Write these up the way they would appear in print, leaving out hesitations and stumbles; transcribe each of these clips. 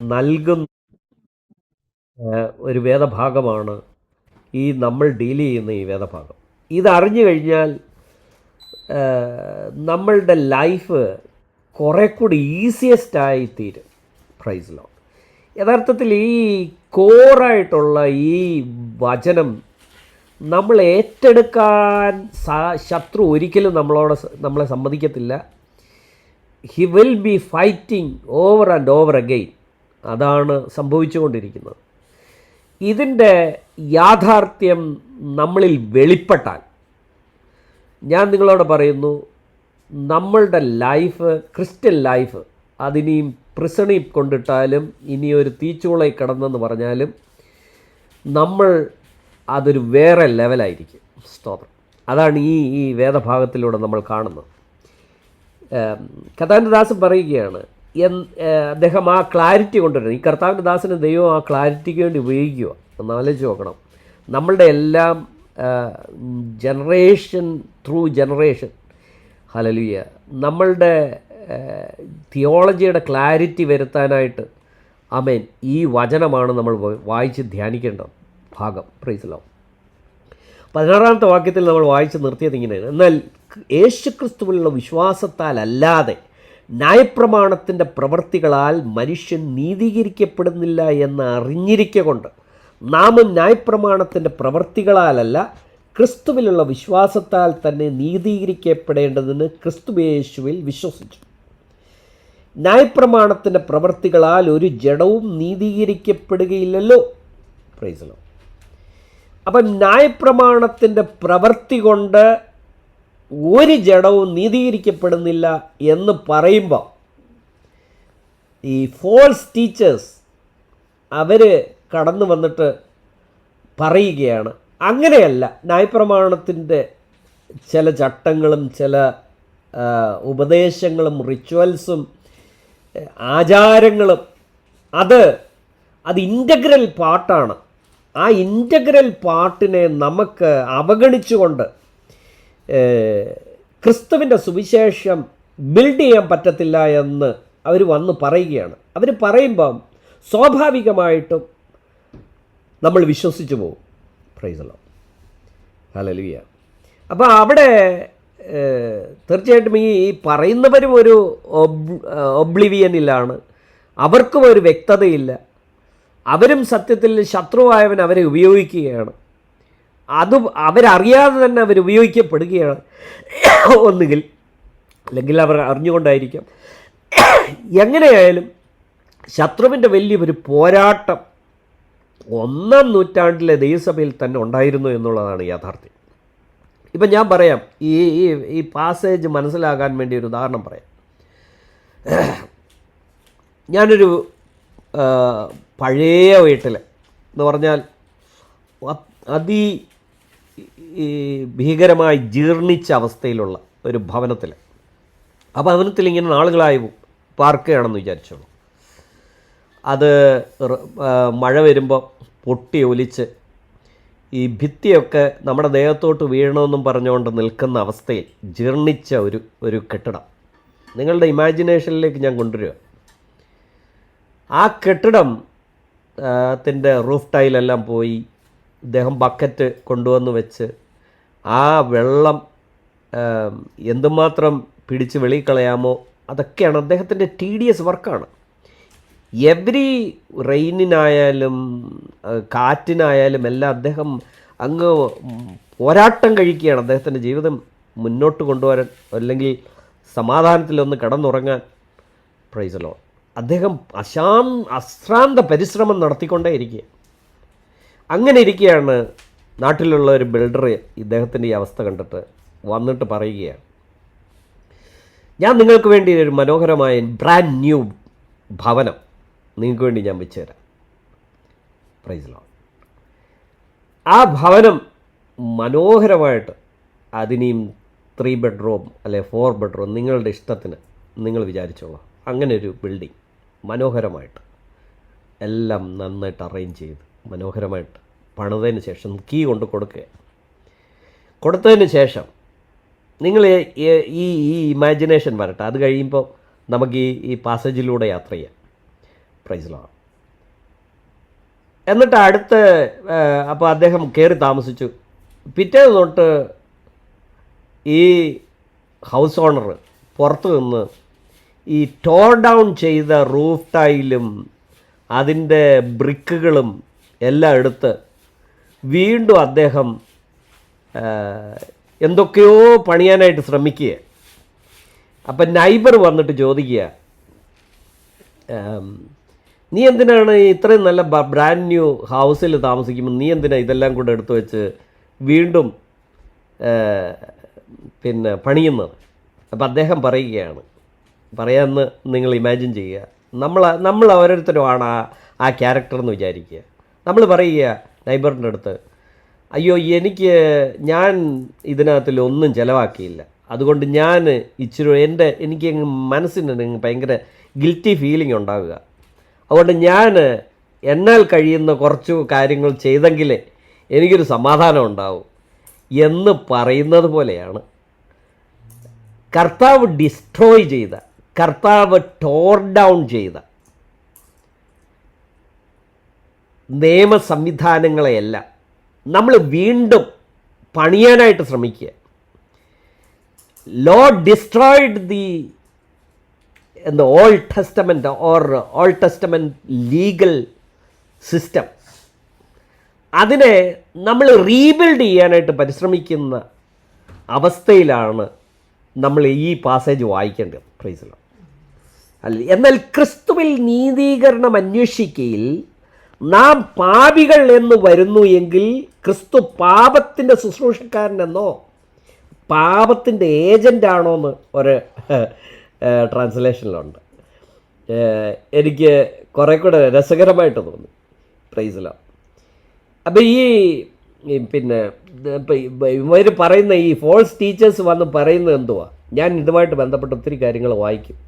നൽകുന്ന ഒരു വേദഭാഗമാണ് ഈ നമ്മൾ ഡീൽ ചെയ്യുന്ന ഈ വേദഭാഗം. ഇതറിഞ്ഞു കഴിഞ്ഞാൽ നമ്മളുടെ ലൈഫ് കുറേ കൂടി ഈസിയസ്റ്റായി തീരും. Praise Lord. യഥാർത്ഥത്തിൽ ഈ കോറായിട്ടുള്ള ഈ വചനം നമ്മൾ ഏറ്റെടുക്കാൻ ശത്രു ഒരിക്കലും നമ്മളെ സമ്മതിക്കത്തില്ല. He will be fighting over and over again. അതാണ് സംഭവിച്ചുകൊണ്ടിരിക്കുന്നത്. ഇതിൻ്റെ യാഥാർത്ഥ്യം നമ്മളിൽ വെളിപ്പെട്ടാൽ, ഞാൻ നിങ്ങളോട് പറയുന്നു, നമ്മളുടെ ലൈഫ്, ക്രിസ്ത്യൻ ലൈഫ്, അതിനെയും പ്രിസണിൽ കൊണ്ടിട്ടാലും ഇനി ഒരു തീച്ചൂളയിൽ കിടന്നെന്ന് പറഞ്ഞാലും നമ്മൾ അതൊരു വേറെ ലെവലായിരിക്കും. സ്തോത്രം. അതാണ് ഈ വേദഭാഗത്തിലൂടെ നമ്മൾ കാണുന്നത്. കർത്താവിൻ്റെ ദാസൻ പറയുകയാണ്, അദ്ദേഹം ആ ക്ലാരിറ്റി കൊണ്ടുവരണം. ഈ കർത്താവിൻ്റെ ദാസന് ദൈവം ആ ക്ലാരിറ്റിക്ക് വേണ്ടി ഉപയോഗിക്കുക. ഒന്ന് ആലോചിച്ച് നോക്കണം. നമ്മളുടെ എല്ലാം ജനറേഷൻ ത്രൂ ജനറേഷൻ, ഹല്ലേലൂയ, നമ്മളുടെ തിയോളജിയുടെ ക്ലാരിറ്റി വരുത്താനായിട്ട്, ആമേൻ, ഈ വചനമാണ് നമ്മൾ വായിച്ച് ധ്യാനിക്കേണ്ട ഭാഗം. Praise Lord. 16-ാമത്തെ വാക്യത്തിൽ നമ്മൾ വായിച്ച് നിർത്തിയത് ഇങ്ങനെയാണ്: എന്നാൽ യേശുക്രിസ്തുവിലുള്ള വിശ്വാസത്താൽ അല്ലാതെ ന്യായപ്രമാണത്തിൻ്റെ പ്രവൃത്തികളാൽ മനുഷ്യൻ നീതീകരിക്കപ്പെടുന്നില്ല എന്ന് അറിഞ്ഞിരിക്കൊണ്ട് നാമും ന്യായപ്രമാണത്തിൻ്റെ പ്രവൃത്തികളാലല്ല, ക്രിസ്തുവിലുള്ള വിശ്വാസത്താൽ തന്നെ നീതീകരിക്കപ്പെടേണ്ടതിന് ക്രിസ്തുയേശുവിൽ വിശ്വസിച്ചു. ന്യായപ്രമാണത്തിൻ്റെ പ്രവൃത്തികളാൽ ഒരു ജഡവും നീതീകരിക്കപ്പെടുകയില്ലല്ലോ. Price Lord. അപ്പം ന്യായപ്രമാണത്തിൻ്റെ പ്രവൃത്തി കൊണ്ട് ഒരു ജഡവും നീതീകരിക്കപ്പെടുന്നില്ല എന്ന് പറയുമ്പോൾ ഈ ഫോൾസ് ടീച്ചേഴ്സ് അവർ കടന്നു വന്നിട്ട് പറയുകയാണ്, അങ്ങനെയല്ല, ന്യായപ്രമാണത്തിൻ്റെ ചില ചട്ടങ്ങളും ചില ഉപദേശങ്ങളും റിച്വൽസും ആചാരങ്ങളും അത് ഇൻ്റഗ്രൽ പാർട്ടാണ്. ആ ഇൻ്റഗ്രൽ പാർട്ടിനെ നമുക്ക് അവഗണിച്ചുകൊണ്ട് ക്രിസ്തുവിൻ്റെ സുവിശേഷം ബിൽഡ് ചെയ്യാൻ പറ്റത്തില്ല എന്ന് അവർ വന്ന് പറയുകയാണ്. അവർ പറയുമ്പം സ്വാഭാവികമായിട്ടും നമ്മൾ വിശ്വസിച്ചു പോകും. Price the Lord. ഹല്ലേലൂയ. അപ്പോൾ അവിടെ തീർച്ചയായിട്ടും ഈ പറയുന്നവരും ഒരു ഒബ്ലിവിയനിലാണ്. അവർക്കും ഒരു വ്യക്തതയില്ല. അവരും സത്യത്തിൽ ശത്രുവായവൻ അവരെ ഉപയോഗിക്കുകയാണ്. അവരറിയാതെ തന്നെ അവർ ഉപയോഗിക്കപ്പെടുകയാണ്. ഒന്നുകിൽ അല്ലെങ്കിൽ അവർ അറിഞ്ഞുകൊണ്ടായിരിക്കാം. എങ്ങനെയായാലും ശത്രുവിൻ്റെ വലിയൊരു പോരാട്ടം 1-ാം നൂറ്റാണ്ടിലെ ദൈവസഭയിൽ തന്നെ ഉണ്ടായിരുന്നു എന്നുള്ളതാണ് യാഥാർത്ഥ്യം. ഇപ്പം ഞാൻ പറയാം, ഈ പാസേജ് മനസ്സിലാകാൻ വേണ്ടി ഒരു ഉദാഹരണം പറയാം. ഞാനൊരു പഴയ വീട്ടിൽ എന്ന് പറഞ്ഞാൽ ഭീകരമായി ജീർണിച്ച അവസ്ഥയിലുള്ള ഒരു ഭവനത്തിൽ, ആ ഭവനത്തിൽ ഇങ്ങനെ നാളുകളായി പാർക്കുകയാണെന്ന് വിചാരിച്ചോളൂ. അത് മഴ വരുമ്പോൾ പൊട്ടി ഒലിച്ച് ഈ ഭിത്തിയൊക്കെ നമ്മുടെ ദേഹത്തോട്ട് വീഴണമെന്നും പറഞ്ഞുകൊണ്ട് നിൽക്കുന്ന അവസ്ഥയിൽ ജീർണിച്ച ഒരു കെട്ടിടം നിങ്ങളുടെ ഇമാജിനേഷനിലേക്ക് ഞാൻ കൊണ്ടുവരിക. ആ കെട്ടിടം ത്തിൻ്റെ റൂഫ് ടൈലെല്ലാം പോയി. ഇദ്ദേഹം ബക്കറ്റ് കൊണ്ടുവന്ന് വെച്ച് ആ വെള്ളം എന്തുമാത്രം പിടിച്ച് വെളിയിൽ കളയാമോ അതൊക്കെയാണ് അദ്ദേഹത്തിൻ്റെ ടീഡിയസ് വർക്കാണ്. എവരി റെയിനിനായാലും കാറ്റിനായാലും എല്ലാം അദ്ദേഹം അങ്ങ് പോരാട്ടം കഴിക്കുകയാണ് അദ്ദേഹത്തിൻ്റെ ജീവിതം മുന്നോട്ട് കൊണ്ടുവരാൻ, അല്ലെങ്കിൽ സമാധാനത്തിലൊന്ന് കിടന്നുറങ്ങാൻ. Price the Lord. അദ്ദേഹം അശ്രാന്ത പരിശ്രമം നടത്തിക്കൊണ്ടേയിരിക്കുക. അങ്ങനെ ഇരിക്കുകയാണ് നാട്ടിലുള്ള ഒരു ബിൽഡർ ഇദ്ദേഹത്തിൻ്റെ ഈ അവസ്ഥ കണ്ടിട്ട് വന്നിട്ട് പറയുകയാണ്, ഞാൻ നിങ്ങൾക്ക് വേണ്ടി ഒരു മനോഹരമായ ബ്രാൻഡ് ന്യൂ ഭവനം നിങ്ങൾക്ക് വേണ്ടി ഞാൻ വെച്ചു തരാം. Price the Lord. ആ ഭവനം മനോഹരമായിട്ട് അതിനെയും 3 ബെഡ്റൂം അല്ലെ 4 ബെഡ്റൂം നിങ്ങളുടെ ഇഷ്ടത്തിന് നിങ്ങൾ വിചാരിച്ചോളൂ. അങ്ങനെ ഒരു ബിൽഡിംഗ് മനോഹരമായിട്ട് എല്ലാം നന്നായിട്ട് അറേഞ്ച് ചെയ്ത് മനോഹരമായിട്ട് പണിതതിന് ശേഷം കീ കൊണ്ട് കൊടുത്തതിന് ശേഷം നിങ്ങൾ ഈ ഇമാജിനേഷൻ വരട്ടെ. അത് കഴിയുമ്പോൾ നമുക്ക് ഈ പാസേജിലൂടെ യാത്ര ചെയ്യാം. Praise Lord. എന്നിട്ട് അപ്പോൾ അദ്ദേഹം കയറി താമസിച്ചു. പിറ്റേ തൊട്ട് ഈ ഹൗസ് ഓണർ പുറത്തു നിന്ന് ഈ ടോർ ഡൗൺ ചെയ്ത റൂഫ് ടൈലും അതിൻ്റെ ബ്രിക്കുകളും എല്ലാം എടുത്ത് വീണ്ടും അദ്ദേഹം എന്തൊക്കെയോ പണിയാനായിട്ട് ശ്രമിക്കുക. അപ്പം നൈബർ വന്നിട്ട് ചോദിക്കുക, നീ എന്തിനാണ് ഇത്രയും നല്ല ബ്രാൻഡ് ന്യൂ ഹൗസിൽ താമസിക്കുമ്പോൾ നീ എന്തിനാണ് ഇതെല്ലാം കൂടെ എടുത്തു വെച്ച് വീണ്ടും പിന്നെ പണിയുന്നത്? അപ്പം അദ്ദേഹം പറയുകയാണ്, പറയാമെന്ന് നിങ്ങൾ ഇമാജിൻ ചെയ്യുക, നമ്മൾ ഓരോരുത്തരുമാണ് ആ ക്യാരക്ടർ എന്ന് വിചാരിക്കുക. നമ്മൾ പറയുക നൈബറിൻ്റെ അടുത്ത്, അയ്യോ ഞാൻ ഇതിനകത്തിൽ ഒന്നും ചിലവാക്കിയില്ല, അതുകൊണ്ട് ഞാൻ ഇച്ചിരി എനിക്ക് മനസ്സിന് ഭയങ്കര ഗിൽറ്റി ഫീലിംഗ് ഉണ്ടാവുക, അതുകൊണ്ട് എന്നാൽ കഴിയുന്ന കുറച്ച് കാര്യങ്ങൾ ചെയ്തെങ്കിലേ എനിക്കൊരു സമാധാനം ഉണ്ടാവും എന്ന് പറയുന്നത് പോലെയാണ് കർത്താവ് ഡിസ്ട്രോയ് ചെയ്ത, കർത്താവ് ടോർ ഡൗൺ ചെയ്ത നിയമ സംവിധാനങ്ങളെയെല്ലാം നമ്മൾ വീണ്ടും പണിയാനായിട്ട് ശ്രമിക്കുക. Lord destroyed the old testament old testament legal system. അതിനെ നമ്മൾ റീബിൽഡ് ചെയ്യാനായിട്ട് പരിശ്രമിക്കുന്ന അവസ്ഥയിലാണ് നമ്മൾ ഈ പാസേജ് വായിക്കേണ്ടത്. Praise Lord. എന്നാൽ ക്രിസ്തുവിൽ നീതീകരണം അന്വേഷിക്കയിൽ നാം പാപികൾ എന്ന് വരുന്നു എങ്കിൽ ക്രിസ്തു പാപത്തിൻ്റെ ശുശ്രൂഷക്കാരനെന്നോ പാപത്തിൻ്റെ ഏജൻ്റാണോ എന്ന് ഒരു ട്രാൻസ്ലേഷനിലുണ്ട്. എനിക്ക് കുറേ കൂടെ രസകരമായിട്ട് തോന്നി. Praise Lord. അപ്പോൾ പിന്നെ ഇവർ പറയുന്ന ഈ ഫോൾസ് ടീച്ചേഴ്സ് വന്ന് പറയുന്നത് എന്തുവാ? ഞാൻ ഇതുമായിട്ട് ബന്ധപ്പെട്ട ഒത്തിരി കാര്യങ്ങൾ വായിക്കും,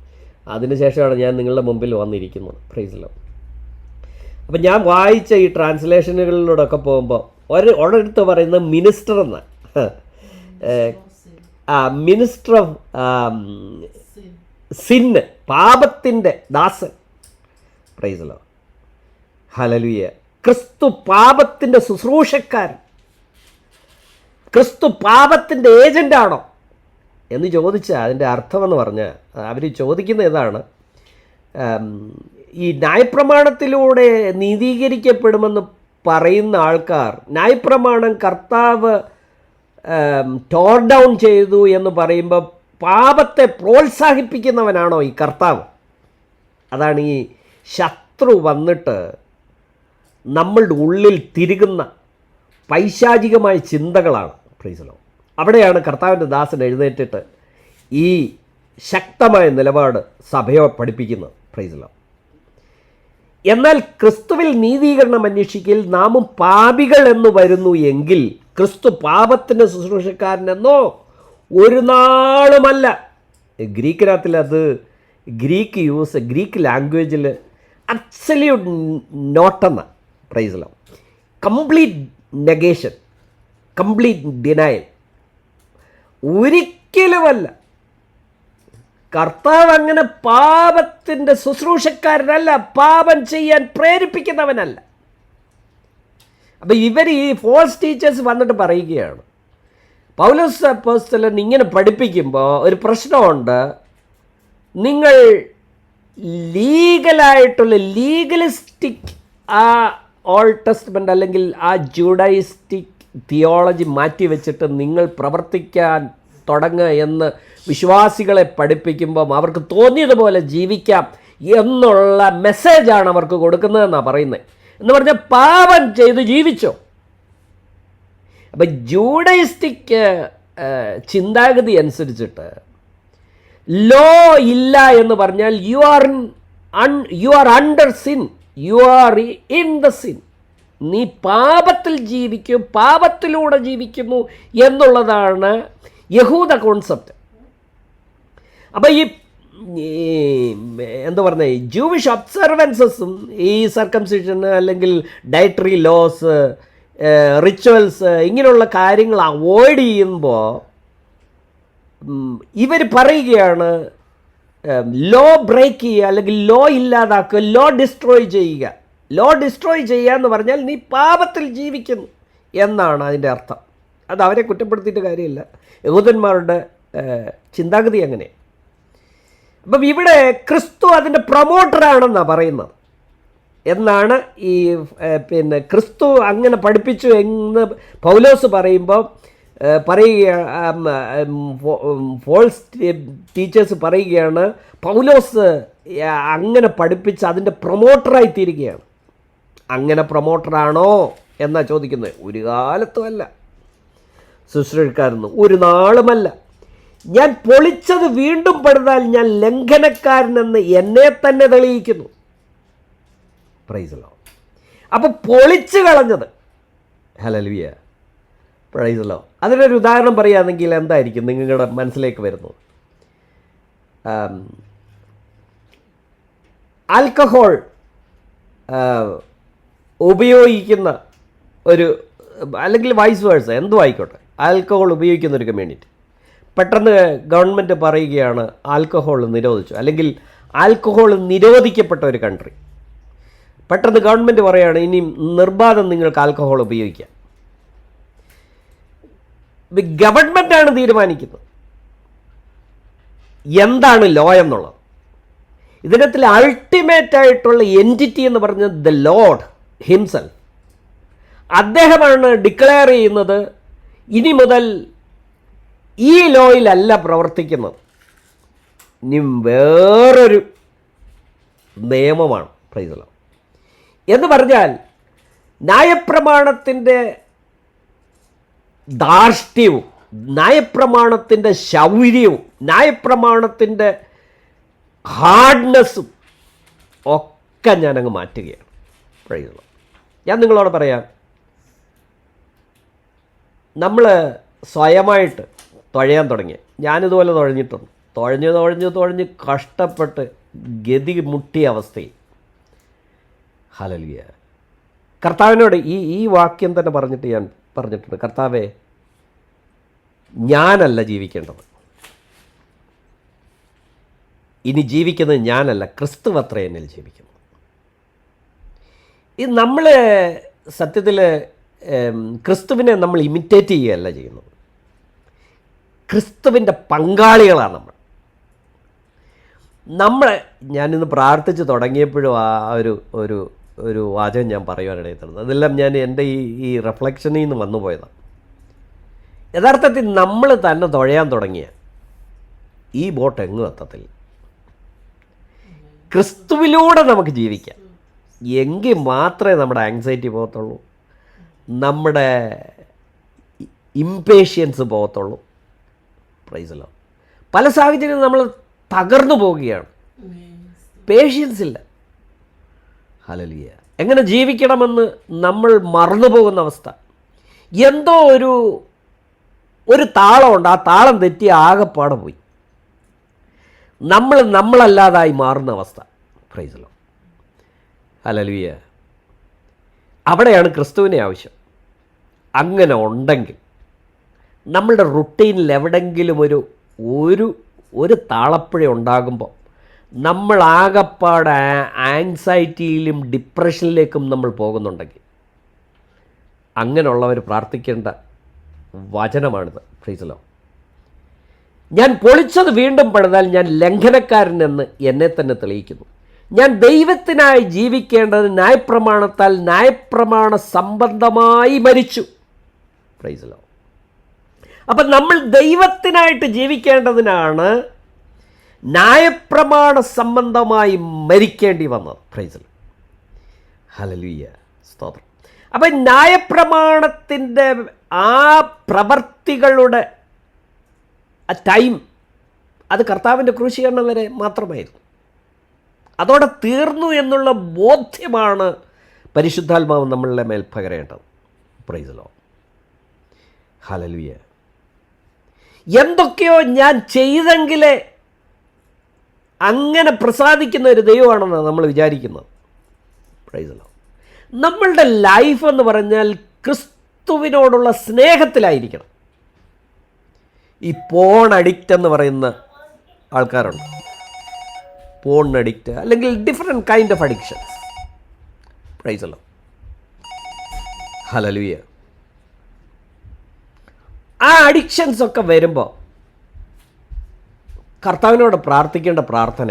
അതിനുശേഷമാണ് ഞാൻ നിങ്ങളുടെ മുമ്പിൽ വന്നിരിക്കുന്നത്. Praise Lord. അപ്പം ഞാൻ വായിച്ച ഈ ട്രാൻസ്ലേഷനുകളിലൂടെയൊക്കെ പോകുമ്പോൾ ഒരിടത്ത് പറയുന്നത് മിനിസ്റ്റർ എന്ന്, മിനിസ്റ്റർ ഓഫ് സിന്ന്, പാപത്തിൻ്റെ ദാസൻ. Praise Lord. ഹല്ലേലൂയ. ക്രിസ്തു പാപത്തിൻ്റെ ശുശ്രൂഷക്കാരൻ, ക്രിസ്തു പാപത്തിൻ്റെ ഏജൻ്റാണോ എന്ന് ചോദിച്ചാൽ അതിൻ്റെ അർത്ഥമെന്ന് പറഞ്ഞാൽ അവർ ചോദിക്കുന്ന ഇതാണ്, ഈ ന്യായപ്രമാണത്തിലൂടെ നീതീകരിക്കപ്പെടുമെന്ന് പറയുന്ന ആൾക്കാർ ന്യായപ്രമാണം കർത്താവ് ടോർ ഡൗൺ ചെയ്തു എന്ന് പറയുമ്പോൾ പാപത്തെ പ്രോത്സാഹിപ്പിക്കുന്നവനാണോ ഈ കർത്താവ്? അതാണ് ഈ ശത്രു വന്നിട്ട് നമ്മളുടെ ഉള്ളിൽ തിരുകുന്ന പൈശാചികമായ ചിന്തകളാണ്. Praise Lord. അവിടെയാണ് കർത്താവിൻ്റെ ദാസൻ എഴുന്നേറ്റിട്ട് ഈ ശക്തമായ നിലപാട് സഭയെ പഠിപ്പിക്കുന്നത്. Praise Lord. എന്നാൽ ക്രിസ്തുവിൽ നീതീകരണം അന്വേഷിക്കൽ നാമും പാപികൾ എന്ന് വരുന്നു എങ്കിൽ ക്രിസ്തു പാപത്തിൻ്റെ ശുശ്രൂഷക്കാരനെന്നോ ഒരു നാളുമല്ല. ഗ്രീക്കിനകത്തിൽ അത് ഗ്രീക്ക് ലാംഗ്വേജിൽ അബ്സല്യൂട്ട് നോട്ടെന്ന. Praise Lord. Complete negation, complete denial. ഒരിക്കലുമല്ല. കർത്താവ് അങ്ങനെ പാപത്തിൻ്റെ ശുശ്രൂഷക്കാരനല്ല, പാപം ചെയ്യാൻ പ്രേരിപ്പിക്കുന്നവനല്ല. അപ്പം ഇവർ ഈ ഫോൾസ് ടീച്ചേഴ്സ് വന്നിട്ട് പറയുകയാണ്, പൗലോസ് അപ്പോസ്തലൻ ഇങ്ങനെ പഠിപ്പിക്കുമ്പോൾ ഒരു പ്രശ്നമുണ്ട്, നിങ്ങൾ ലീഗലിസ്റ്റിക് ആ ഓൾഡ് ടെസ്റ്റ്മെൻ്റ് അല്ലെങ്കിൽ ആ ജൂഡൈസ്റ്റിക് തിയോളജി മാറ്റിവെച്ചിട്ട് നിങ്ങൾ പ്രവർത്തിക്കാൻ തുടങ്ങുക എന്ന് വിശ്വാസികളെ പഠിപ്പിക്കുമ്പം അവർക്ക് തോന്നിയതുപോലെ ജീവിക്കാം എന്നുള്ള മെസ്സേജാണ് അവർക്ക് കൊടുക്കുന്നതെന്നാണ് പറയുന്നത്. എന്ന് പറഞ്ഞാൽ പാപം ചെയ്ത് ജീവിച്ചോ. അപ്പം ജൂഡൈസ്റ്റിക് ചിന്താഗതി അനുസരിച്ചിട്ട് ലോ ഇല്ല എന്ന് പറഞ്ഞാൽ you are under sin, you are in the sin. നീ പാപത്തിൽ ജീവിക്കും, പാപത്തിലൂടെ ജീവിക്കുന്നു എന്നുള്ളതാണ് യഹൂദ കോൺസെപ്റ്റ്. അപ്പം ഈ എന്താ പറഞ്ഞ ജൂവിഷ് ഒബ്സർവൻസസും ഈ സർക്കംസിഷൻ അല്ലെങ്കിൽ ഡയറ്ററി ലോസ്, റിച്വൽസ്, ഇങ്ങനെയുള്ള കാര്യങ്ങൾ അവോയ്ഡ് ചെയ്യുമ്പോൾ ഇവർ പറയുകയാണ് ലോ ബ്രേക്ക് ചെയ്യുക, അല്ലെങ്കിൽ ലോ ഇല്ലാതാക്കുക, ലോ ഡിസ്ട്രോയ് ചെയ്യുക. ലോ ഡിസ്ട്രോയ് ചെയ്യുക എന്ന് പറഞ്ഞാൽ നീ പാപത്തിൽ ജീവിക്കുന്നു എന്നാണ് അതിൻ്റെ അർത്ഥം. അത് അവരെ കുറ്റപ്പെടുത്തിയിട്ട് കാര്യമില്ല, യഹൂദന്മാരുടെ ചിന്താഗതി അങ്ങനെ. അപ്പം ഇവിടെ ക്രിസ്തു അതിൻ്റെ പ്രൊമോട്ടറാണെന്നാണ് പറയുന്നത് എന്നാണ് ഈ ക്രിസ്തു അങ്ങനെ പഠിപ്പിച്ചു എന്ന് പൗലോസ് പറയുമ്പോൾ ഫോൾസ് ടീച്ചേഴ്സ് പറയുകയാണ് പൗലോസ് അങ്ങനെ പഠിപ്പിച്ച് അതിൻ്റെ പ്രൊമോട്ടറായി തീരുകയാണ്. അങ്ങനെ പ്രൊമോട്ടറാണോ എന്നാ ചോദിക്കുന്നത്? ഒരു കാലത്തുമല്ല, ശുശ്രൂഷക്കാരൊന്നും ഒരു നാളുമല്ല. ഞാൻ പൊളിച്ചത് വീണ്ടും പണിതാൽ ഞാൻ ലംഘനക്കാരനെന്ന് എന്നെ തന്നെ തെളിയിക്കുന്നു. Praise Lord. അപ്പോൾ പൊളിച്ചു കളഞ്ഞത്, ഹല്ലേലൂയ, പ്രൈസ് ലോ. അതിനൊരു ഉദാഹരണം പറയുകയാണെങ്കിൽ എന്തായിരിക്കും നിങ്ങളുടെ മനസ്സിലേക്ക് വരുന്നത്? ആൽക്കഹോൾ ഉപയോഗിക്കുന്ന ഒരു, അല്ലെങ്കിൽ വൈസ് വേഴ്സ എന്തും ആയിക്കോട്ടെ, ആൽക്കഹോൾ ഉപയോഗിക്കുന്ന ഒരു കമ്മ്യൂണിറ്റി പെട്ടെന്ന് ഗവൺമെൻറ് പറയുകയാണ് ആൽക്കഹോൾ നിരോധിച്ചു, അല്ലെങ്കിൽ ആൽക്കഹോൾ നിരോധിക്കപ്പെട്ട ഒരു കൺട്രി. പെട്ടെന്ന് ഗവൺമെൻറ് പറയുകയാണ് ഇനി നിർബാധം നിങ്ങൾക്ക് ആൽക്കഹോൾ ഉപയോഗിക്കാം. ഗവൺമെൻറ്റാണ് തീരുമാനിക്കുന്നത് എന്താണ് ലോ എന്നുള്ളത്. ഇതിനകത്തിൽ അൾട്ടിമേറ്റ് ആയിട്ടുള്ള എൻറ്റിറ്റി എന്ന് പറഞ്ഞത് ദ ലോർഡ് ഹിംസെൽഫ്. അദ്ദേഹമാണ് ഡിക്ലെയർ ചെയ്യുന്നത് ഇനി മുതൽ ഈ ലോയിലല്ല പ്രവർത്തിക്കുന്നത്, ഇനി വേറൊരു നിയമമാണ്. പ്രൈസ് ലോ എന്ന് പറഞ്ഞാൽ ന്യായപ്രമാണത്തിൻ്റെ ധാർഷ്ട്യവും ന്യായപ്രമാണത്തിൻ്റെ ശൗര്യവും ന്യായപ്രമാണത്തിൻ്റെ ഹാർഡ്നെസ്സും ഒക്കെ ഞാനങ്ങ് മാറ്റുകയാണ്. Praise Lord. ഞാൻ നിങ്ങളോട് പറയാം, നമ്മൾ സ്വയമായിട്ട് തുഴയാൻ തുടങ്ങി. ഞാനിതുപോലെ തുഴഞ്ഞിട്ടുണ്ട്. തുഴഞ്ഞ് കഷ്ടപ്പെട്ട് ഗതി മുട്ടിയ അവസ്ഥയിൽ ഹല്ലേലൂയ കർത്താവിനോട് ഈ വാക്യം തന്നെ പറഞ്ഞിട്ട് ഞാൻ പറഞ്ഞിട്ടുണ്ട്, കർത്താവേ ഞാനല്ല ജീവിക്കേണ്ടത്, ഇനി ജീവിക്കുന്നത് ഞാനല്ല, ക്രിസ്തുവത്രേ എന്നിൽ ജീവിക്കുന്നു. ഇത് നമ്മൾ സത്യത്തിൽ ക്രിസ്തുവിനെ നമ്മൾ ഇമിറ്റേറ്റ് ചെയ്യുകയല്ല ചെയ്യുന്നത്, ക്രിസ്തുവിൻ്റെ പങ്കാളികളാണ് നമ്മൾ. ഞാനിന്ന് പ്രാർത്ഥിച്ച് തുടങ്ങിയപ്പോഴും ഒരു വാചകം ഞാൻ പറയുവാനിടയിൽ തരുന്നത്, അതെല്ലാം ഞാൻ എൻ്റെ ഈ റിഫ്ലക്ഷനിൽ നിന്ന് വന്നു പോയതാണ്. യഥാർത്ഥത്തിൽ നമ്മൾ തന്നെ തുഴയാൻ തുടങ്ങിയ ഈ ബോട്ട് എങ്ങും എത്തത്തില്ല. ക്രിസ്തുവിലൂടെ നമുക്ക് ജീവിക്കാം, എങ്കിൽ മാത്രമേ നമ്മുടെ ആങ്സൈറ്റി പോകത്തുള്ളൂ, നമ്മുടെ ഇംപേഷ്യൻസ് പോകത്തുള്ളൂ. Praise Lord. പല സാഹചര്യങ്ങളും നമ്മൾ തകർന്നു പോവുകയാണ്, പേഷ്യൻസ് ഇല്ല. ഹല്ലേലൂയ. എങ്ങനെ ജീവിക്കണമെന്ന് നമ്മൾ മറന്നു പോകുന്ന അവസ്ഥ. എന്തോ ഒരു താളമുണ്ട്, ആ താളം തെറ്റി ആകെപ്പാടെ പോയി, നമ്മളല്ലാതായി മാറുന്ന അവസ്ഥ. Praise Lord. ഹല്ലേലൂയ. അവിടെയാണ് ക്രിസ്തുവിനെ ആവശ്യം. അങ്ങനെ ഉണ്ടെങ്കിൽ നമ്മളുടെ റുട്ടീനിൽ എവിടെങ്കിലും ഒരു താളപ്പിഴ ഉണ്ടാകുമ്പോൾ നമ്മൾ ആകപ്പാടെ ആങ്സൈറ്റിയിലും ഡിപ്രഷനിലേക്കും നമ്മൾ പോകുന്നുണ്ടെങ്കിൽ അങ്ങനെയുള്ളവർ പ്രാർത്ഥിക്കേണ്ട വചനമാണിത്. Price Lord. ഞാൻ പൊളിച്ചത് വീണ്ടും പണിതാൽ ഞാൻ ലംഘനക്കാരനെന്ന് എന്നെ തന്നെ തെളിയിക്കുന്നു. ഞാൻ ദൈവത്തിനായി ജീവിക്കേണ്ടത് ന്യായപ്രമാണത്താൽ ന്യായപ്രമാണ സംബന്ധമായി മരിച്ചു. Praise Lord. അപ്പം നമ്മൾ ദൈവത്തിനായിട്ട് ജീവിക്കേണ്ടതിനാണ് ന്യായപ്രമാണ സംബന്ധമായി മരിക്കേണ്ടി വന്നത്. Price Lord. ഹല്ലേലൂയ, സ്തോത്രം. അപ്പം ന്യായപ്രമാണത്തിൻ്റെ ആ പ്രവർത്തികളുടെ ആ ടൈം അത് കർത്താവിൻ്റെ ക്രൂശീകരണം വരെ മാത്രമായിരുന്നു. അതോടെ തീർന്നു എന്നുള്ള ബോധ്യമാണ് പരിശുദ്ധാത്മാവ് നമ്മളുടെ മേൽ പകരേണ്ടത്. Price Lord. ഹല്ലേലൂയ. എന്തൊക്കെയോ ഞാൻ ചെയ്തെങ്കിലേ അങ്ങനെ പ്രസാദിക്കുന്ന ഒരു ദൈവമാണെന്നാണ് നമ്മൾ വിചാരിക്കുന്നത്. Price law. നമ്മളുടെ ലൈഫ് എന്ന് പറഞ്ഞാൽ ക്രിസ്തുവിനോടുള്ള സ്നേഹത്തിലായിരിക്കണം. ഈ പോൺ അഡിക്റ്റ് എന്ന് പറയുന്ന ആൾക്കാരുണ്ട്. പോൺ അഡിക്റ്റ്, അല്ലെങ്കിൽ different kind of addictions. Praise അല്ലോ, ഹല്ലേലൂയ. ആ അഡിക്ഷൻസ് ഒക്കെ വരുമ്പോൾ കർത്താവിനോട് പ്രാർത്ഥിക്കേണ്ട പ്രാർത്ഥന,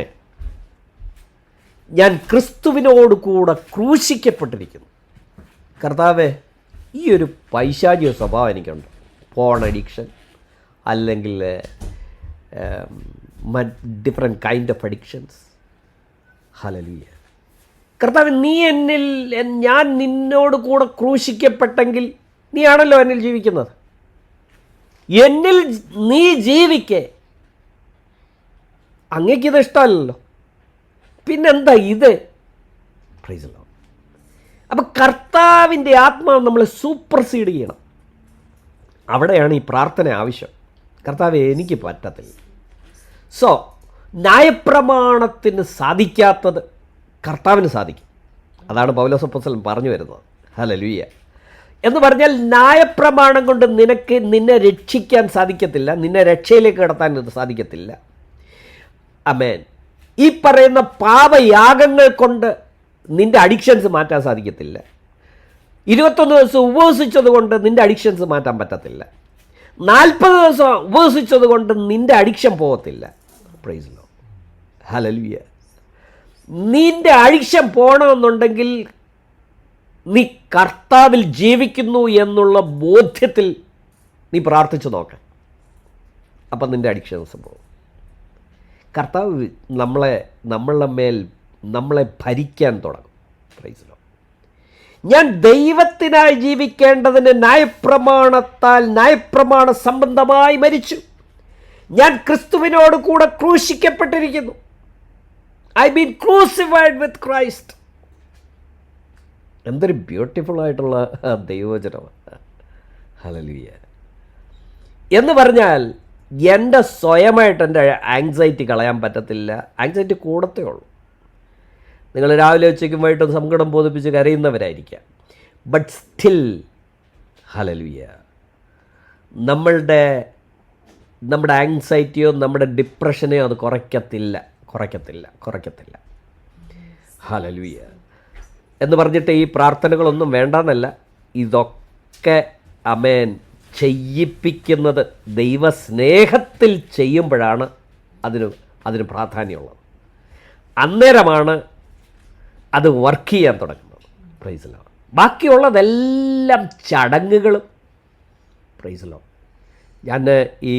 ഞാൻ ക്രിസ്തുവിനോട് കൂടെ ക്രൂശിക്കപ്പെട്ടിരിക്കുന്നു. കർത്താവേ, ഈ ഒരു പൈശാചിക സ്വഭാവം എനിക്കുണ്ട്, പോൺ അഡിക്ഷൻ അല്ലെങ്കിൽ different kind of addictions. Hallelujah. കർത്താവ്, ഞാൻ നിന്നോട് കൂടെ ക്രൂശിക്കപ്പെട്ടെങ്കിൽ നീയാണല്ലോ എന്നിൽ ജീവിക്കുന്നത്. എന്നിൽ നീ ജീവിക്കേ. അങ്ങേക്കിത് ഇഷ്ടമല്ലല്ലോ, പിന്നെന്താ ഇത്? Price the Lord. അപ്പം കർത്താവിൻ്റെ ആത്മാവ് നമ്മളെ സൂപ്പർസീഡ് ചെയ്യണം. അവിടെയാണ് ഈ പ്രാർത്ഥന ആവശ്യം. കർത്താവേ, എനിക്ക് പറ്റത്തില്ല. സോ ന്യായപ്രമാണത്തിന് സാധിക്കാത്തത് കർത്താവിന് സാധിക്കും. അതാണ് പൗലോസ് അപ്പോസ്തലൻ പറഞ്ഞു വരുന്നത്. ഹല്ലേലൂയ. എന്ന് പറഞ്ഞാൽ ന്യായപ്രമാണം കൊണ്ട് നിന്നെ രക്ഷിക്കാൻ സാധിക്കത്തില്ല, നിന്നെ രക്ഷയിലേക്ക് കടത്താൻ സാധിക്കത്തില്ല. ആമേൻ. ഈ പറയുന്ന പാപയാഗങ്ങൾ കൊണ്ട് നിൻ്റെ അഡിക്ഷൻസ് മാറ്റാൻ സാധിക്കത്തില്ല. 21 ദിവസം ഉപവസിച്ചത് കൊണ്ട് നിൻ്റെ അഡിക്ഷൻസ് മാറ്റാൻ പറ്റത്തില്ല. 40 ദിവസം ഉപവസിച്ചത് കൊണ്ട് നിൻ്റെ അഡിക്ഷൻ പോകത്തില്ല. Price the Lord. ഹല്ലേലൂയ. നിൻ്റെ അഡിക്ഷൻ പോകണമെന്നുണ്ടെങ്കിൽ നീ കർത്താവിൽ ജീവിക്കുന്നു എന്നുള്ള ബോധ്യത്തിൽ നീ പ്രാർത്ഥിച്ചു നോക്കാം. അപ്പം നിൻ്റെ അഡിക്ഷൻസ് പോകും. കർത്താവ് നമ്മളെ ഭരിക്കാൻ തുടങ്ങും. Praise the Lord. ഞാൻ ദൈവത്തിനായി ജീവിക്കേണ്ടതിന് ന്യായപ്രമാണ സംബന്ധമായി മരിച്ചു. ഞാൻ ക്രിസ്തുവിനോട് കൂടെ ക്രൂശിക്കപ്പെട്ടിരിക്കുന്നു. I been crucified with Christ. എന്തൊരു ബ്യൂട്ടിഫുൾ ആയിട്ടുള്ള ദൈവവചനമാണ്. ഹല്ലേലൂയ. എന്ന് പറഞ്ഞാൽ എൻ്റെ സ്വയമായിട്ട് എൻ്റെ ആങ്സൈറ്റി കളയാൻ പറ്റത്തില്ല. ആങ്സൈറ്റി കൂടത്തേ ഉള്ളൂ. നിങ്ങൾ രാവിലെ ഉച്ചയ്ക്കും വൈകിട്ടും സങ്കടം ബോധിപ്പിച്ച് കരയുന്നവരായിരിക്കാം. ബട്ട് സ്റ്റിൽ, ഹല്ലേലൂയ, നമ്മുടെ ആങ്സൈറ്റിയോ നമ്മുടെ ഡിപ്രഷനെയോ അത് കുറയ്ക്കത്തില്ല. ഹല്ലേലൂയ. എന്ന് പറഞ്ഞിട്ട് ഈ പ്രാർത്ഥനകളൊന്നും വേണ്ടെന്നല്ല. ഇതൊക്കെ ആമേൻ ചെയ്യിപ്പിക്കുന്നത് ദൈവസ്നേഹത്തിൽ ചെയ്യുമ്പോഴാണ് അതിന് പ്രാധാന്യമുള്ളത്. അന്നേരമാണ് അത് വർക്ക് ചെയ്യാൻ തുടങ്ങുന്നത്. Price the Lord. ബാക്കിയുള്ളതെല്ലാം ചടങ്ങുകളും. Price the Lord. ഞാൻ ഈ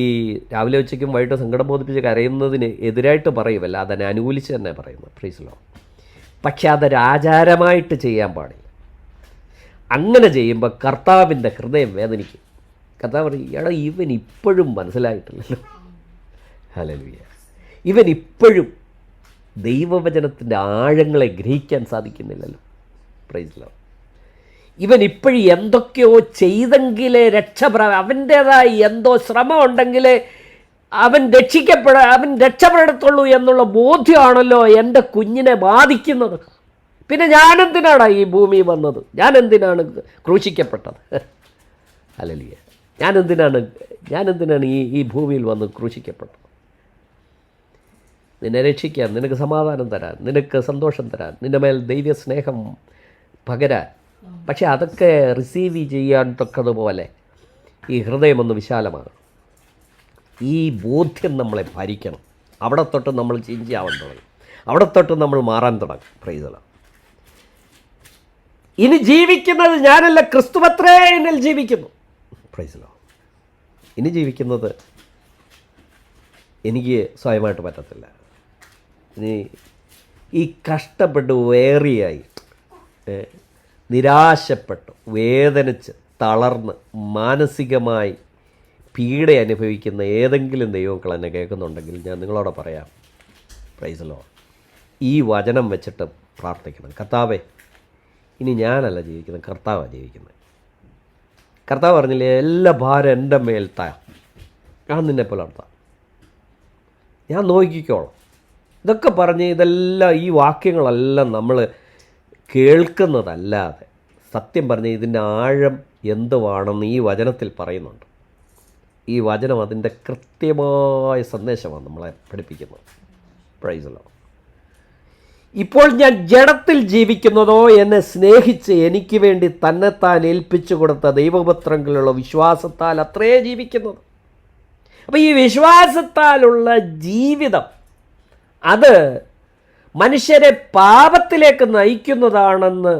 രാവിലെ ഉച്ചയ്ക്കും വൈകിട്ട് സങ്കടം ബോധിപ്പിച്ച് കരയുന്നതിന് എതിരായിട്ട് പറയുമല്ല, അതിനെ അനുകൂലിച്ച് തന്നെ പറയുന്നത്. Price the Lord. പക്ഷെ അതൊരു ആചാരമായിട്ട് ചെയ്യാൻ പാടില്ല. അങ്ങനെ ചെയ്യുമ്പോൾ കർത്താവിൻ്റെ ഹൃദയം വേദനിക്കും. കർത്താവ് പറയും, എടാ, ഇവൻ ഇപ്പോഴും മനസ്സിലായിട്ടില്ലല്ലോ. ഹല്ലേലൂയ. ഇവൻ ഇപ്പോഴും ദൈവവചനത്തിൻ്റെ ആഴങ്ങളെ ഗ്രഹിക്കാൻ സാധിക്കുന്നില്ലല്ലോ. Price the Lord. ഇവൻ ഇപ്പോഴും എന്തൊക്കെയോ ചെയ്തെങ്കിലേ അവൻ്റേതായി എന്തോ ശ്രമം ഉണ്ടെങ്കിലേ അവൻ രക്ഷപ്പെടത്തുള്ളൂ എന്നുള്ള ബോധ്യമാണല്ലോ എൻ്റെ കുഞ്ഞിനെ ബാധിക്കുന്നത്. പിന്നെ ഞാനെന്തിനാണ് ഈ ഭൂമി വന്നത്? ഞാനെന്തിനാണ് ക്രൂശിക്കപ്പെട്ടത്? ഹല്ലേലൂയ. ഞാനെന്തിനാണ് ഈ ഭൂമിയിൽ വന്ന് ക്രൂശിക്കപ്പെട്ടത്? നിന്നെ രക്ഷിക്കാൻ, നിനക്ക് സമാധാനം തരാൻ, നിനക്ക് സന്തോഷം തരാൻ, നിൻ്റെ മേൽ ദൈവ സ്നേഹം പകരാൻ. പക്ഷെ അതൊക്കെ റിസീവ് ചെയ്യാൻ തക്കതുപോലെ ഈ ഹൃദയമൊന്ന് വിശാലമാണ്. ഈ ബോധ്യം നമ്മളെ ഭരിക്കണം. അവിടെ തൊട്ട് നമ്മൾ ചേഞ്ച് ആവാൻ തുടങ്ങും. അവിടെ തൊട്ട് നമ്മൾ മാറാൻ തുടങ്ങും. Praise the Lord. ഇനി ജീവിക്കുന്നത് ഞാനല്ല, ക്രിസ്തുവത്രേ എന്നിൽ ജീവിക്കുന്നു. Price the Lord. ഇനി ജീവിക്കുന്നത് എനിക്ക് സ്വയമായിട്ട് പറ്റത്തില്ല. ഇനി ഈ കഷ്ടപ്പെട്ട് വേറിയായി, നിരാശപ്പെട്ട്, വേദനിച്ച്, തളർന്ന്, മാനസികമായി പീഡ അനുഭവിക്കുന്ന ഏതെങ്കിലും ദൈവങ്ങൾ എന്നെ കേൾക്കുന്നുണ്ടെങ്കിൽ ഞാൻ നിങ്ങളോട് പറയാം, പ്രൈസ് ദി ലോർഡ്, ഈ വചനം വെച്ചിട്ട് പ്രാർത്ഥിക്കണം. കർത്താവേ, ഇനി ഞാനല്ല ജീവിക്കുന്നത്, കർത്താവാണ് ജീവിക്കുന്നത്. കർത്താവ് പറഞ്ഞില്ലേ, എല്ലാ ഭാരം എൻ്റെ മേൽ താ, ഞാൻ നിന്നെ പുലർത്താം, ഞാൻ നോക്കിക്കോളാം. ഇതൊക്കെ പറഞ്ഞ് ഈ വാക്യങ്ങളെല്ലാം നമ്മൾ കേൾക്കുന്നതല്ലാതെ സത്യം പറഞ്ഞ് ഇതിൻ്റെ ആഴം എന്തുവാണെന്ന് ഈ വചനത്തിൽ പറയുന്നുണ്ട്. ഈ വചനം അതിൻ്റെ കൃത്യമായ സന്ദേശമാണ് നമ്മളെ പഠിപ്പിക്കുന്നത്. Price the Lord. ഇപ്പോൾ ഞാൻ ജഡത്തിൽ ജീവിക്കുന്നതോ എന്നെ സ്നേഹിച്ച് എനിക്ക് വേണ്ടി തന്നെത്താൻ ഏൽപ്പിച്ചു കൊടുത്ത ദൈവപുത്രങ്ങളിലുള്ള വിശ്വാസത്താൽ അത്രേ ജീവിക്കുന്നത്. അപ്പോൾ ഈ വിശ്വാസത്താലുള്ള ജീവിതം അത് മനുഷ്യരെ പാപത്തിലേക്ക് നയിക്കുന്നതാണെന്ന്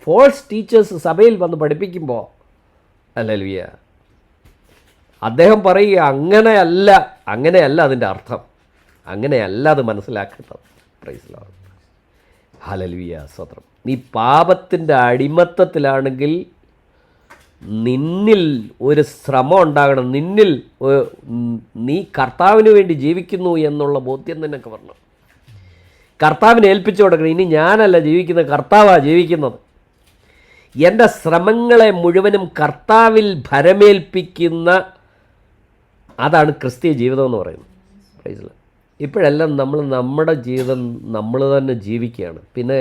ഫോൾസ് ടീച്ചേഴ്സ് സഭയിൽ വന്ന് പഠിപ്പിക്കുമ്പോൾ ഹല്ലേലൂയ അദ്ദേഹം പറയുക അങ്ങനെയല്ല അതിൻ്റെ അർത്ഥം, അങ്ങനെയല്ല അത് മനസ്സിലാക്കേണ്ടത്. Price the Lord. ഹല്ലേലൂയ, സ്തോത്രം. നീ പാപത്തിൻ്റെ അടിമത്തത്തിലാണെങ്കിൽ നിന്നിൽ ഒരു ശ്രമം ഉണ്ടാകണം, നീ കർത്താവിന് വേണ്ടി ജീവിക്കുന്നു എന്നുള്ള ബോധ്യം നിനക്ക് വരണം. കർത്താവിനെ ഏൽപ്പിച്ചു കൊടുക്കണം. ഇനി ഞാനല്ല ജീവിക്കുന്നത്, കർത്താവാണ് ജീവിക്കുന്നത്. എൻ്റെ ശ്രമങ്ങളെ മുഴുവനും കർത്താവിൽ ഭരമേൽപ്പിക്കുന്ന അതാണ് ക്രിസ്തീയ ജീവിതം എന്ന് പറയുന്നത്. Price the Lord. ഇപ്പോഴെല്ലാം നമ്മുടെ ജീവിതം നമ്മൾ തന്നെ ജീവിക്കുകയാണ്. പിന്നെ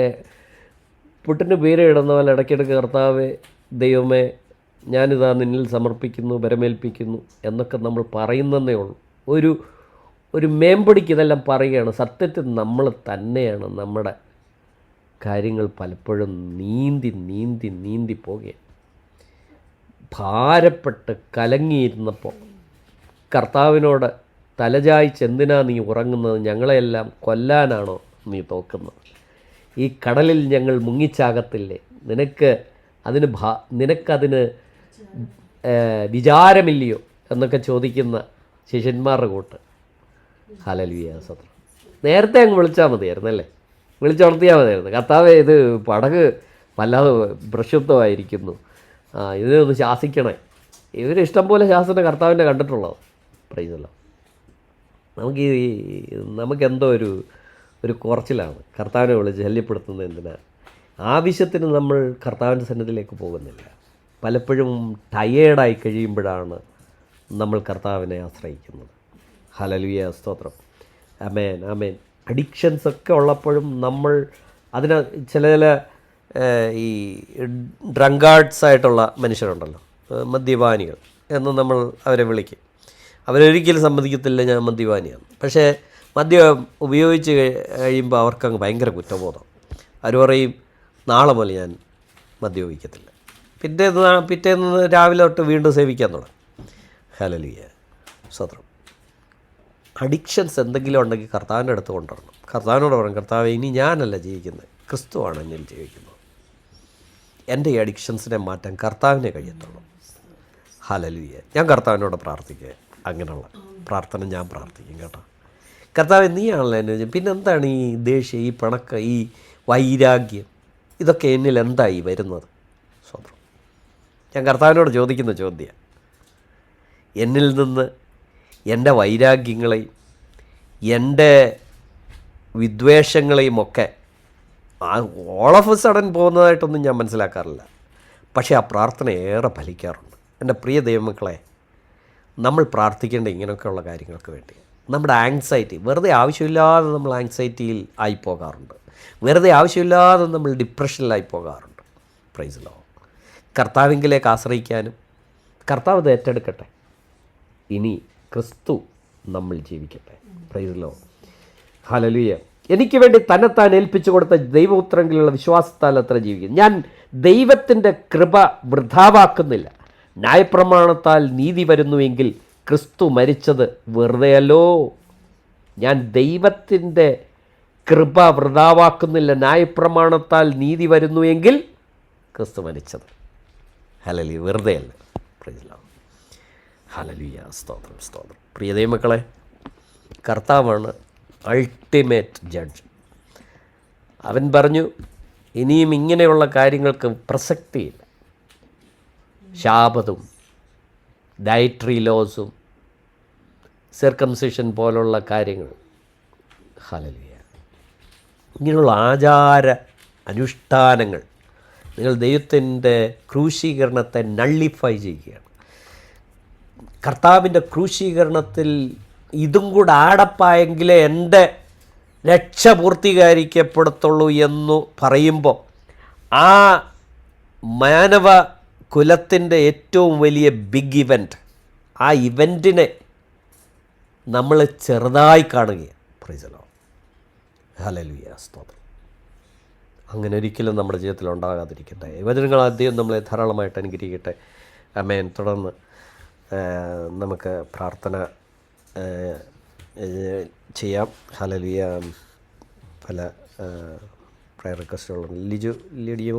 പുട്ടിന് പേര് ഇടുന്ന പോലെ ഇടയ്ക്കിടയ്ക്ക് കർത്താവേ, ദൈവമേ, ഞാനിതാ നിന്നിൽ സമർപ്പിക്കുന്നു, ഭരമേൽപ്പിക്കുന്നു എന്നൊക്കെ നമ്മൾ പറയുന്നതേ ഉള്ളൂ. ഒരു മേമ്പടിക്ക് ഇതെല്ലാം പറയുകയാണ്. സത്യത്തിൽ നമ്മൾ തന്നെയാണ് നമ്മുടെ കാര്യങ്ങൾ പലപ്പോഴും നീന്തി പോകുകയാണ്. ഭാരപ്പെട്ട് കലങ്ങിയിരുന്നപ്പോൾ കർത്താവിനോട് തലചായ്ച്ച് എന്തിനാ നീ ഉറങ്ങുന്നത്, ഞങ്ങളെല്ലാം കൊല്ലാനാണോ നീ തോക്കുന്നത്, ഈ കടലിൽ ഞങ്ങൾ മുങ്ങിച്ചാകത്തില്ലേ, നിനക്കതിന് വിചാരമില്ലയോ എന്നൊക്കെ ചോദിക്കുന്ന ശിഷ്യന്മാരുടെ കൂട്ട്. ഹല്ലേലൂയ, സ്തോത്രം. നേരത്തെ അങ്ങ് വിളിച്ചാൽ മതിയായിരുന്നല്ലേ, വിളിച്ചുണർത്തിയാൽ മതിയായിരുന്നു. കർത്താവേ, ഇത് പടക് വല്ലാതെ പ്രക്ഷുബ്ധമായിരിക്കുന്നു, ഇതിനൊന്ന് ശാസിക്കണേ. ഇഷ്ടം പോലെ ശാസന കർത്താവിൻ്റെ കണ്ടിട്ടുള്ളത്. Price the Lord. നമുക്കെന്തോ ഒരു കുറച്ചിലാണ് കർത്താവിനെ വിളിച്ച് ശല്യപ്പെടുത്തുന്നത്. എന്തിനാണ്? ആവശ്യത്തിന് നമ്മൾ കർത്താവിൻ്റെ സന്നിധിയിലേക്ക് പോകുന്നില്ല. പലപ്പോഴും ടയേർഡായി കഴിയുമ്പോഴാണ് നമ്മൾ കർത്താവിനെ ആശ്രയിക്കുന്നത്. ഹല്ലേലൂയ, സ്തോത്രം. ആമേൻ, ആമേൻ. അഡിക്ഷൻസൊക്കെ ഉള്ളപ്പോഴും നമ്മൾ ചില ഈ ഡ്രങ്കാർഡ്സായിട്ടുള്ള മനുഷ്യരുണ്ടല്ലോ, മദ്യപാനികൾ എന്ന് നമ്മൾ അവരെ വിളിക്കും. അവരൊരിക്കലും സമ്മതിക്കത്തില്ല ഞാൻ മദ്യപാനിയാണ്. പക്ഷേ മദ്യം ഉപയോഗിച്ച് കഴിയുമ്പോൾ അവർക്കങ്ങ് ഭയങ്കര കുറ്റബോധം. അവർ പറയും, നാളെ മുതൽ ഞാൻ മദ്യപിക്കത്തില്ല. പിറ്റേന്ന് രാവിലെ തൊട്ട് വീണ്ടും സേവിക്കാൻ തുടങ്ങും. ഹല്ലേലൂയ, സ്തോത്രം. അഡിക്ഷൻസ് എന്തെങ്കിലും ഉണ്ടെങ്കിൽ കർത്താവിൻ്റെ അടുത്ത് കൊണ്ടുവരണം. കർത്താവിനോട് പറയണം, കർത്താവേ, ഇനി ഞാനല്ല ജീവിക്കുന്നത്, ക്രിസ്തുവാണ് എന്നിൽ ജീവിക്കുന്നത്. എൻ്റെ ഈ അഡിക്ഷൻസിനെ മാറ്റാൻ കർത്താവിനെ കഴിയത്തുള്ളൂ. ഹല്ലേലൂയ. ഞാൻ കർത്താവിനോട് പ്രാർത്ഥിക്കുക. അങ്ങനെയുള്ള പ്രാർത്ഥന ഞാൻ പ്രാർത്ഥിക്കും കേട്ടോ. കർത്താവേ, നീയാണല്ലോ എന്നെ. പിന്നെന്താണ് ഈ ദേഷ്യം, ഈ പിണക്കം, ഈ വൈരാഗ്യം, ഇതൊക്കെ എന്നിൽ എന്തായി വരുന്നത്? സ്വന്തം ഞാൻ കർത്താവിനോട് ചോദിക്കുന്ന ചോദ്യം. എന്നിൽ നിന്ന് എൻ്റെ വൈരാഗ്യങ്ങളെയും എൻ്റെ വിദ്വേഷങ്ങളെയും ഒക്കെ ഓൾ ഓഫ് എ സഡൻ പോകുന്നതായിട്ടൊന്നും ഞാൻ മനസ്സിലാക്കാറില്ല. പക്ഷേ ആ പ്രാർത്ഥന ഏറെ ഫലിക്കാറുണ്ട്. എൻ്റെ പ്രിയ ദൈവമക്കളെ, നമ്മൾ പ്രാർത്ഥിക്കേണ്ട ഇങ്ങനെയൊക്കെയുള്ള കാര്യങ്ങൾക്ക് വേണ്ടി. നമ്മുടെ ആങ്സൈറ്റി, വെറുതെ ആവശ്യമില്ലാതെ നമ്മൾ ആങ്സൈറ്റിയിൽ ആയിപ്പോകാറുണ്ട്. വെറുതെ ആവശ്യമില്ലാതെ നമ്മൾ ഡിപ്രഷനിലായി പോകാറുണ്ട്. Praise the Lord. കർത്താവിങ്കിലേക്ക് ആശ്രയിക്കാനും കർത്താവ് ഇത് ഏറ്റെടുക്കട്ടെ. ഇനി ക്രിസ്തു നമ്മൾ ജീവിക്കട്ടെ. Praise the Lord. ഹല്ലേലൂയ. എനിക്ക് വേണ്ടി തന്നെത്താൻ ഏൽപ്പിച്ചു കൊടുത്ത ദൈവപുത്രങ്ങളിലുള്ള വിശ്വാസത്താൽ അത്ര ജീവിക്കും. ഞാൻ ദൈവത്തിൻ്റെ കൃപ വൃഥാവാക്കുന്നില്ല. ന്യായപ്രമാണത്താൽ നീതി വരുന്നുവെങ്കിൽ ക്രിസ്തു മരിച്ചത് വെറുതെയല്ലോ. ഞാൻ ദൈവത്തിൻ്റെ കൃപ വൃഥാവാക്കുന്നില്ല. ന്യായപ്രമാണത്താൽ നീതി വരുന്നുവെങ്കിൽ ക്രിസ്തു മരിച്ചത് ഹല്ലേലൂയ വെറുതെയല്ല. Price the Lord. ഹല്ലേലൂയ, സ്തോത്രം, സ്തോത്രം. പ്രിയ ദൈവമക്കളെ, കർത്താവാണ് അൾട്ടിമേറ്റ് ജഡ്ജ്. അവൻ പറഞ്ഞു, ഇനിയും ഇങ്ങനെയുള്ള കാര്യങ്ങൾക്ക് പ്രസക്തിയില്ല. ശാബത്തും ഡയറ്ററി ലോസും സർക്കംസിഷൻ പോലുള്ള കാര്യങ്ങൾ, ഹല്ലേലൂയ, ഇങ്ങനെയുള്ള ആചാര അനുഷ്ഠാനങ്ങൾ നിങ്ങൾ ദൈവത്തിൻ്റെ ക്രൂശീകരണത്തെ നള്ളിഫൈ ചെയ്യുകയാണ്. കർത്താവിൻ്റെ ക്രൂശീകരണത്തിൽ ഇതും കൂടെ ആടപ്പായെങ്കിലേ എൻ്റെ രക്ഷ പൂർത്തീകരിക്കപ്പെടത്തുള്ളൂ എന്നു പറയുമ്പോൾ ആ മാനവ കുലത്തിൻ്റെ ഏറ്റവും വലിയ ബിഗ് ഇവൻറ്റ്, ആ ഇവൻറ്റിനെ നമ്മൾ ചെറുതായി കാണുകയാണ്. Price the Lord. ഹല്ലേലൂയ, സ്തോത്രം. അങ്ങനെ ഒരിക്കലും നമ്മുടെ ജീവിതത്തിൽ ഉണ്ടാകാതിരിക്കട്ടെ. വചനങ്ങൾ ആദ്യം നമ്മളെ ധാരാളമായിട്ട് അനുഗ്രഹിക്കട്ടെ. അമേൻ. തുടർന്ന് നമുക്ക് പ്രാർത്ഥന ചെയ്യാം. ഹല്ലേലൂയ. പല പ്രയർ റിക്വസ്റ്റുകളുണ്ട്. ലിജു ലീഡിയോ.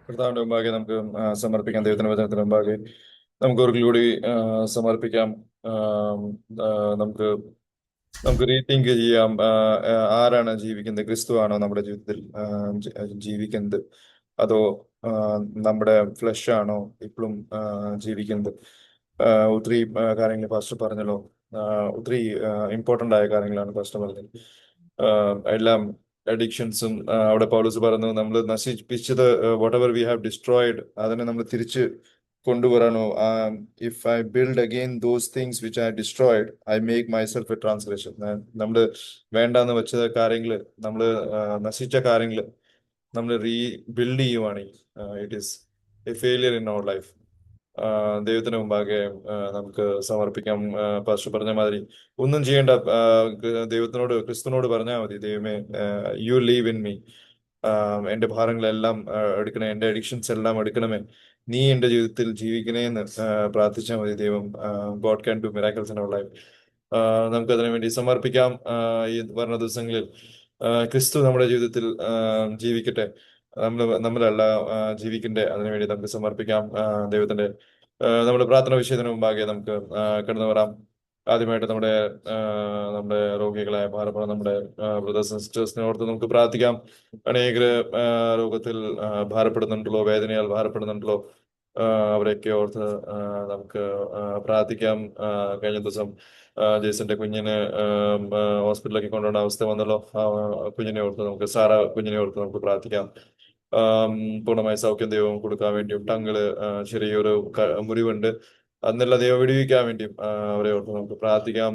കർത്താവിന്റെ മുമ്പാകെ നമുക്ക് സമർപ്പിക്കാം. ദൈവത്തിന്റെ വചനത്തിന് മുമ്പാകെ നമുക്ക് ഒരിക്കൽ കൂടി സമർപ്പിക്കാം. നമുക്ക് നമുക്ക് റീതിങ്ക് ചെയ്യാം. ആരാണ് ജീവിക്കുന്നത്? ക്രിസ്തു ആണോ നമ്മുടെ ജീവിതത്തിൽ ജീവിക്കുന്നത്, അതോ നമ്മുടെ ഫ്ലഷ് ആണോ ഇപ്പോഴും ജീവിക്കുന്നത്? ഒത്തിരി കാര്യങ്ങൾ പാസ്റ്റർ പറഞ്ഞല്ലോ. ഒത്തിരി ഇമ്പോർട്ടൻ്റ് ആയ കാര്യങ്ങളാണ് പാസ്റ്റർ പറഞ്ഞത്. എല്ലാം അഡിക്ഷൻസും അവിടെ പൗലോസ് പറഞ്ഞു, നമ്മൾ നശിപ്പിച്ചത് whatever we have destroyed അതിനെ നമ്മൾ തിരിച്ച് കൊണ്ടുവരാനോ. If I build again those things which I destroyed, I make myself a transgression. നമ്മൾ വേണ്ടാന്ന് വെച്ച കാര്യങ്ങൾ, നമ്മൾ നശിച്ച കാര്യങ്ങൾ നമ്മൾ ബിൽഡ് ചെയ്യുവാണെങ്കിൽ it is a failure in our life. ദൈവത്തിന് മുമ്പാകെ നമുക്ക് സമർപ്പിക്കാം. പാസ്റ്റർ പറഞ്ഞ മാതിരി ഒന്നും ചെയ്യേണ്ട. ദൈവത്തിനോട്, ക്രിസ്തുവിനോട് പറഞ്ഞാൽ മതി, ദൈവമേ, യു ലീവ് ഇൻ മീ. എന്റെ ഭാരങ്ങളെല്ലാം എടുക്കണേ, എന്റെ അഡിക്ഷൻസ് എല്ലാം എടുക്കണമേ, നീ എന്റെ ജീവിതത്തിൽ ജീവിക്കണേ എന്ന് പ്രാർത്ഥിച്ചാൽ മതി. ദൈവം God can do miracles in our life. നമുക്ക് അതിനു വേണ്ടി സമർപ്പിക്കാം. ഈ വരുന്ന ദിവസങ്ങളിൽ ക്രിസ്തു നമ്മുടെ ജീവിതത്തിൽ ജീവിക്കട്ടെ. നമ്മളല്ല ജീവിക്കണ്ടേ. അതിനുവേണ്ടി നമുക്ക് സമർപ്പിക്കാം. ദൈവത്തിന്റെ നമ്മുടെ പ്രാർത്ഥന വിഷയത്തിന് മുമ്പാകെ നമുക്ക് കടന്നു വരാം. ആദ്യമായിട്ട് നമ്മുടെ രോഗികളായ ഭാരപ്പെടുന്ന നമ്മുടെ ബ്രദേഴ്സ് ആൻഡ് സിസ്റ്റേഴ്സിനെ ഓർത്ത് നമുക്ക് പ്രാർത്ഥിക്കാം. അനേകര് രോഗത്തിൽ ഭാരപ്പെടുന്നുണ്ടല്ലോ, വേദനയാൽ ഭാരപ്പെടുന്നുണ്ടല്ലോ, അവരെയൊക്കെ ഓർത്ത് നമുക്ക് പ്രാർത്ഥിക്കാം. കഴിഞ്ഞ ദിവസം ജേസന്റെ കുഞ്ഞിന് ഹോസ്പിറ്റലിലേക്ക് കൊണ്ടുപോകേണ്ട അവസ്ഥ വന്നല്ലോ. കുഞ്ഞിനെ ഓർത്ത് നമുക്ക്, സാറ കുഞ്ഞിനെ ഓർത്ത് നമുക്ക് പ്രാർത്ഥിക്കാം. പൂർണ്ണമായ സൗഖ്യം ദൈവം കൊടുക്കാൻ വേണ്ടിയും, ടങ്കിള് ചെറിയൊരു മുറിവുണ്ട്, അന്നെല്ലാം ദൈവം വിടുവിക്കാൻ വേണ്ടിയും അവരെ ഓർത്ത് നമുക്ക് പ്രാർത്ഥിക്കാം.